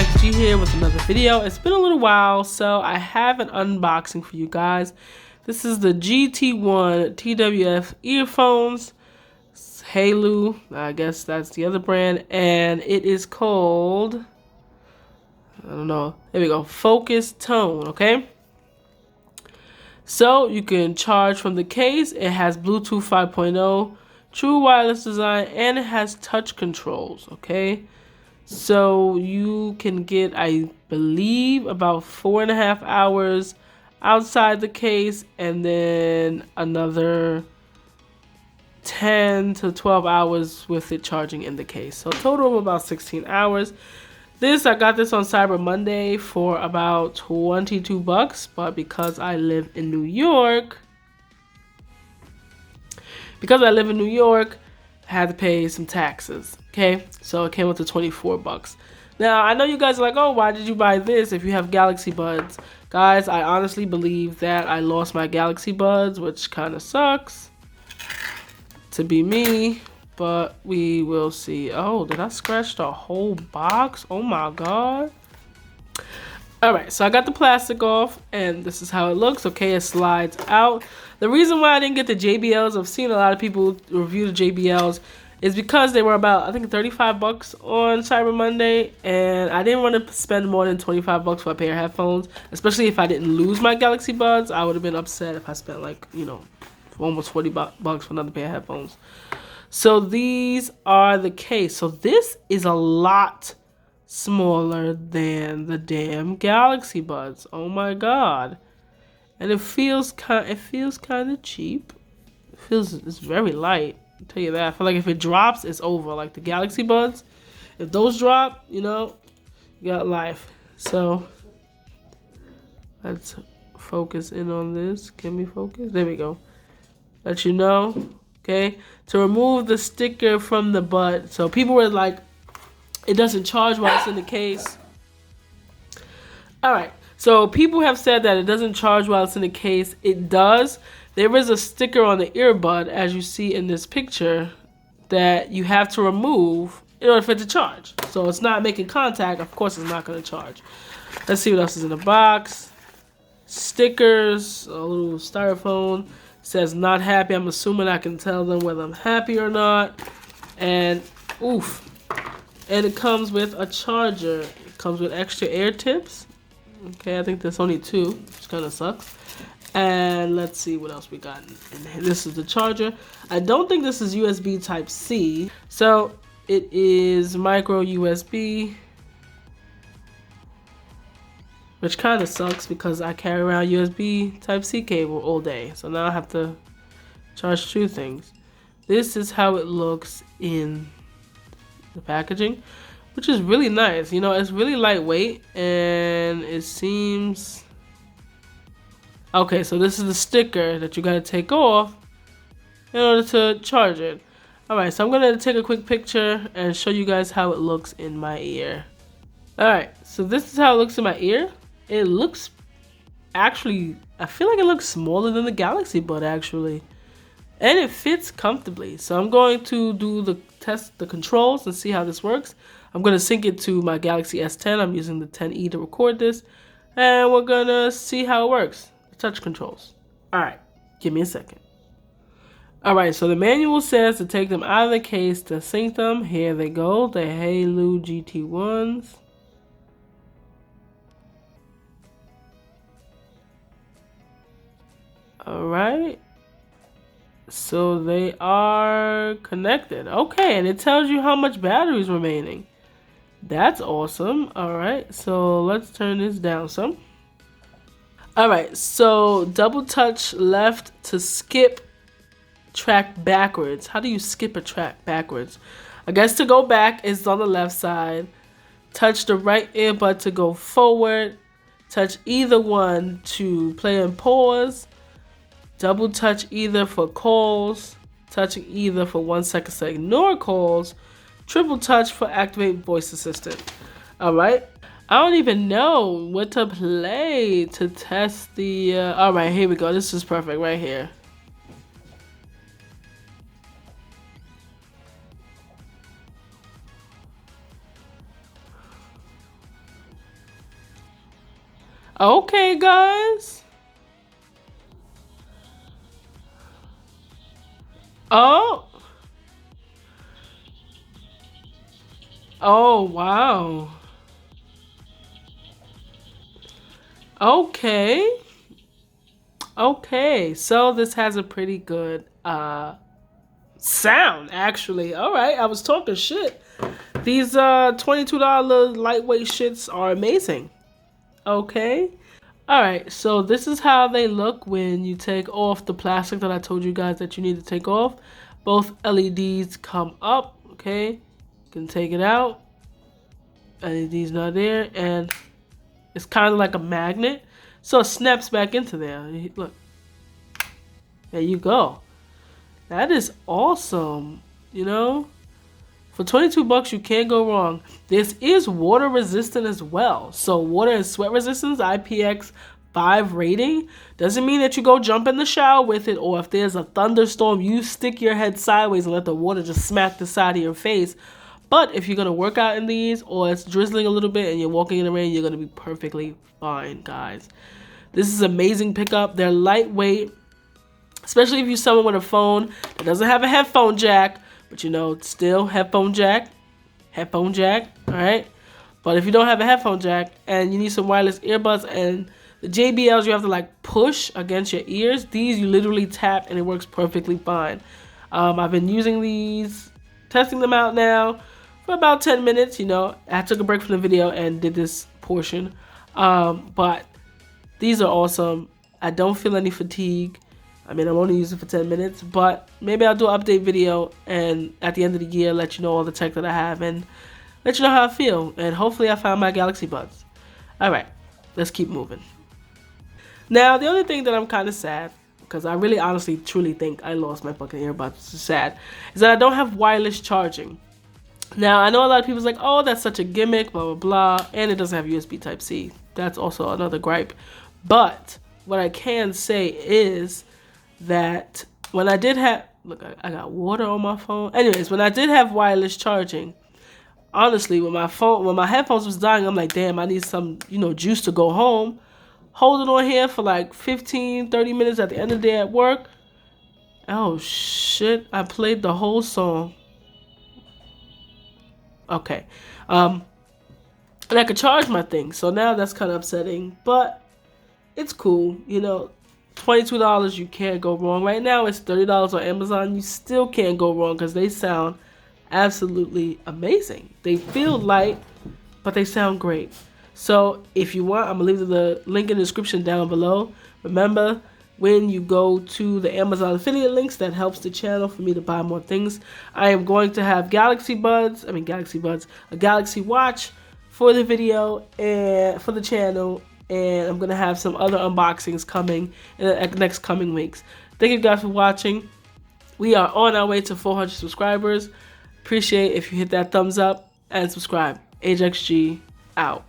guys, G here with another video. It's been a little while, so I have an unboxing for you guys. This is the GT1 TWF earphones, Haylou, I guess that's the other brand, and it is called, I don't know, there we go, Focus Tone, okay? So you can charge from the case. It has Bluetooth 5.0, true wireless design, and it has touch controls, okay? So you can get, I believe, about 4.5 hours outside the case, and then another 10 to 12 hours with it charging in the case. So a total of about 16 hours. I got this on Cyber Monday for about 22 bucks, but because I live in New York, I had to pay some taxes, okay? So it came up to 24 bucks. Now, I know you guys are like, oh, why did you buy this if you have Galaxy Buds? Guys, I honestly believe that I lost my Galaxy Buds, which kind of sucks to be me, but we will see. Oh, did I scratch the whole box? Oh my God. Alright, so I got the plastic off, and this is how it looks. Okay, it slides out. The reason why I didn't get the JBLs, I've seen a lot of people review the JBLs, is because they were about, I think, 35 bucks on Cyber Monday, and I didn't want to spend more than 25 bucks for a pair of headphones, especially if I didn't lose my Galaxy Buds. I would have been upset if I spent, like, you know, almost 40 bucks for another pair of headphones. So these are the case. So this is a lot smaller than the damn Galaxy Buds. Oh my God. And it feels kind of cheap. It's very light. I'll tell you that. I feel like if it drops, it's over. Like the Galaxy Buds, if those drop, you know, you got life. So let's focus in on this. Can we focus? There we go. Let you know. Okay, to remove the sticker from the bud. So people were like, it doesn't charge while it's in the case. Alright, so people have said that it doesn't charge while it's in the case. It does. There is a sticker on the earbud, as you see in this picture, that you have to remove in order for it to charge. So it's not making contact. Of course it's not going to charge. Let's see what else is in the box. Stickers, a little styrofoam. Says not happy. I'm assuming I can tell them whether I'm happy or not. And oof. And it comes with a charger. It comes with extra air tips. Okay, I think there's only 2, which kind of sucks. And let's see what else we got. And this is the charger. I don't think this is USB Type C. So it is micro USB, which kind of sucks because I carry around USB Type C cable all day. So now I have to charge 2 things. This is how it looks in the packaging, which is really nice. You know, it's really lightweight, and it seems... Okay, so this is the sticker that you gotta take off in order to charge it. Alright, so I'm gonna take a quick picture and show you guys how it looks in my ear. Alright, so this is how it looks in my ear. It looks, actually, I feel like it looks smaller than the Galaxy Bud, actually. And it fits comfortably. So I'm going to do the controls and see how this works. I'm going to sync it to my Galaxy S10. I'm using the 10e to record this. And we're going to see how it works. The touch controls. Alright, give me a second. Alright, so the manual says to take them out of the case to sync them. Here they go, the Haylou GT1s. Alright, so they are connected. Okay, and it tells you how much battery is remaining. That's awesome. Alright, so let's turn this down some. Alright, so double touch left to skip track backwards. How do you skip a track backwards? I guess to go back is on the left side. Touch the right earbud to go forward. Touch either one to play and pause. Double touch either for calls, touching either for 1 second to ignore calls, triple touch for activate voice assistant. Alright, I don't even know what to play to test the, alright, here we go, this is perfect right here. Okay, guys. Oh. Oh, wow. Okay. Okay. So this has a pretty good sound, actually. All right. I was talking shit. These $22 lightweight shits are amazing. Okay. All right. So this is how they look when you take off the plastic that I told you guys that you need to take off. Both LEDs come up. Okay. You can take it out. LED's not there, and it's kind of like a magnet, so it snaps back into there. Look, there you go. That is awesome. You know, for 22 bucks, you can't go wrong. This is water resistant as well. So water and sweat resistance, IPX5 rating. Doesn't mean that you go jump in the shower with it, or if there's a thunderstorm, you stick your head sideways and let the water just smack the side of your face. But if you're going to work out in these, or it's drizzling a little bit and you're walking in the rain, you're going to be perfectly fine, guys. This is amazing pickup. They're lightweight, especially if you're someone with a phone that doesn't have a headphone jack, but you know, still headphone jack, all right? But if you don't have a headphone jack and you need some wireless earbuds, and the JBLs you have to like push against your ears, these you literally tap and it works perfectly fine. I've been using these, testing them out now for about 10 minutes. You know, I took a break from the video and did this portion. But these are awesome. I don't feel any fatigue. I mean, I'm only using it for 10 minutes, but maybe I'll do an update video and at the end of the year, let you know all the tech that I have and let you know how I feel. And hopefully I found my Galaxy Buds. All right, let's keep moving. Now, the only thing that I'm kind of sad, because I really honestly truly think I lost my fucking earbuds, it's sad, is that I don't have wireless charging. Now, I know a lot of people's like, oh, that's such a gimmick, blah, blah, blah, and it doesn't have USB Type-C. That's also another gripe. But what I can say is that when I did have, look, I got water on my phone. Anyways, when I did have wireless charging, honestly, when my headphones was dying, I'm like, damn, I need some, you know, juice to go home. Hold it on here for like 15, 30 minutes at the end of the day at work. Oh, shit. I played the whole song. Okay. And I could charge my thing. So now that's kind of upsetting. But it's cool. You know, $22, you can't go wrong. Right now, it's $30 on Amazon. You still can't go wrong because they sound absolutely amazing. They feel light, but they sound great. So if you want, I'm going to leave the link in the description down below. Remember, when you go to the Amazon affiliate links, that helps the channel for me to buy more things. I am going to have a Galaxy Watch for the video and for the channel. And I'm going to have some other unboxings coming in the next coming weeks. Thank you guys for watching. We are on our way to 400 subscribers. Appreciate if you hit that thumbs up and subscribe. AJXG out.